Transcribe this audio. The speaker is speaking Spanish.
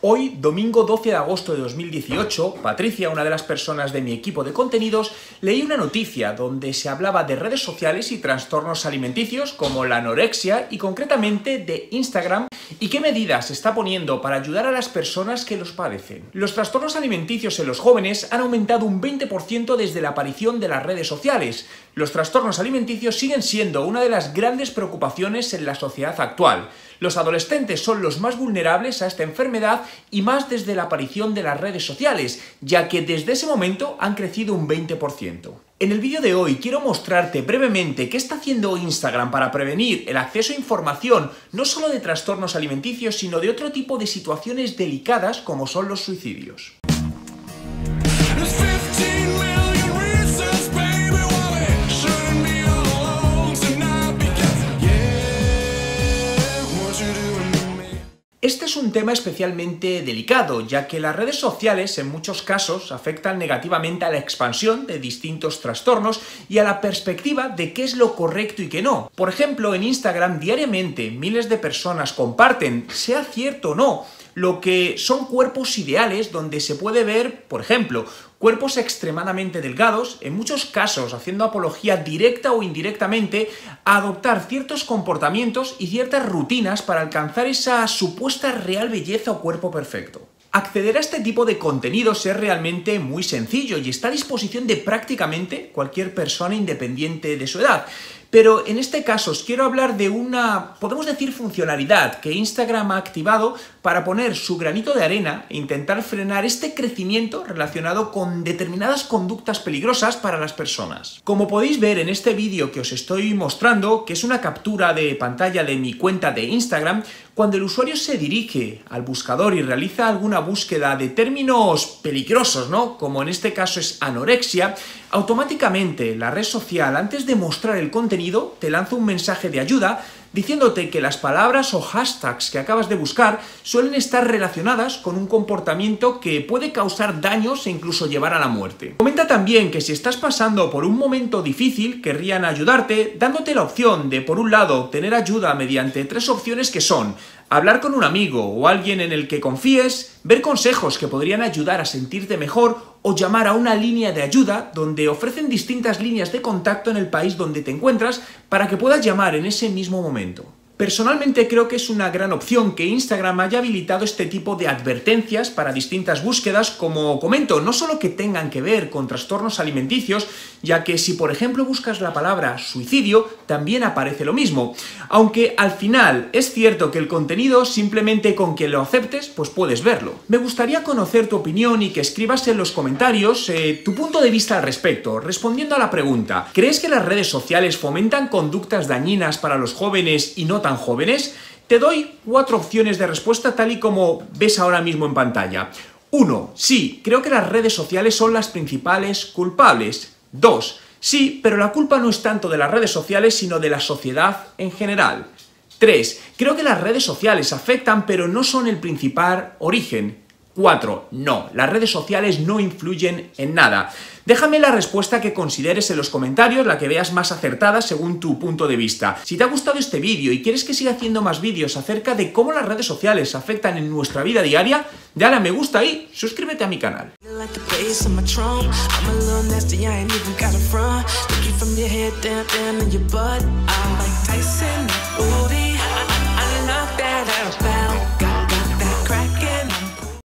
Hoy, domingo 12 de agosto de 2018, Patricia, una de las personas de mi equipo de contenidos, leí una noticia donde se hablaba de redes sociales y trastornos alimenticios como la anorexia y concretamente de Instagram y qué medidas se está poniendo para ayudar a las personas que los padecen. Los trastornos alimenticios en los jóvenes han aumentado un 20% desde la aparición de las redes sociales. Los trastornos alimenticios siguen siendo una de las grandes preocupaciones en la sociedad actual. Los adolescentes son los más vulnerables a esta enfermedad y más desde la aparición de las redes sociales, ya que desde ese momento han crecido un 20%. En el vídeo de hoy quiero mostrarte brevemente qué está haciendo Instagram para prevenir el acceso a información no solo de trastornos alimenticios, sino de otro tipo de situaciones delicadas como son los suicidios. Este es un tema especialmente delicado, ya que las redes sociales en muchos casos afectan negativamente a la expansión de distintos trastornos y a la perspectiva de qué es lo correcto y qué no. Por ejemplo, en Instagram diariamente miles de personas comparten, sea cierto o no, lo que son cuerpos ideales donde se puede ver, por ejemplo, cuerpos extremadamente delgados, en muchos casos haciendo apología directa o indirectamente a adoptar ciertos comportamientos y ciertas rutinas para alcanzar esa supuesta real belleza o cuerpo perfecto. Acceder a este tipo de contenidos es realmente muy sencillo y está a disposición de prácticamente cualquier persona independiente de su edad. Pero en este caso os quiero hablar de una, podemos decir, funcionalidad que Instagram ha activado para poner su granito de arena e intentar frenar este crecimiento relacionado con determinadas conductas peligrosas para las personas. Como podéis ver en este vídeo que os estoy mostrando, que es una captura de pantalla de mi cuenta de Instagram, cuando el usuario se dirige al buscador y realiza alguna búsqueda de términos peligrosos, ¿no? Como en este caso es anorexia, automáticamente la red social, antes de mostrar el contenido, te lanza un mensaje de ayuda diciéndote que las palabras o hashtags que acabas de buscar suelen estar relacionadas con un comportamiento que puede causar daños e incluso llevar a la muerte. Comenta también que si estás pasando por un momento difícil, querrían ayudarte, dándote la opción de, por un lado, obtener ayuda mediante 3 opciones que son hablar con un amigo o alguien en el que confíes, ver consejos que podrían ayudar a sentirte mejor o llamar a una línea de ayuda donde ofrecen distintas líneas de contacto en el país donde te encuentras para que puedas llamar en ese mismo momento. Personalmente creo que es una gran opción que Instagram haya habilitado este tipo de advertencias para distintas búsquedas, como comento, no solo que tengan que ver con trastornos alimenticios, ya que si por ejemplo buscas la palabra suicidio, también aparece lo mismo. Aunque al final es cierto que el contenido simplemente con que lo aceptes, pues puedes verlo. Me gustaría conocer tu opinión y que escribas en los comentarios tu punto de vista al respecto, respondiendo a la pregunta: ¿crees que las redes sociales fomentan conductas dañinas para los jóvenes y no tan jóvenes? Te doy 4 opciones de respuesta tal y como ves ahora mismo en pantalla. 1. Sí, creo que las redes sociales son las principales culpables. 2. Sí, pero la culpa no es tanto de las redes sociales sino de la sociedad en general. 3. Creo que las redes sociales afectan pero no son el principal origen. 4. No, las redes sociales no influyen en nada. Déjame la respuesta que consideres en los comentarios, la que veas más acertada según tu punto de vista. Si te ha gustado este vídeo y quieres que siga haciendo más vídeos acerca de cómo las redes sociales afectan en nuestra vida diaria, dale a me gusta y suscríbete a mi canal.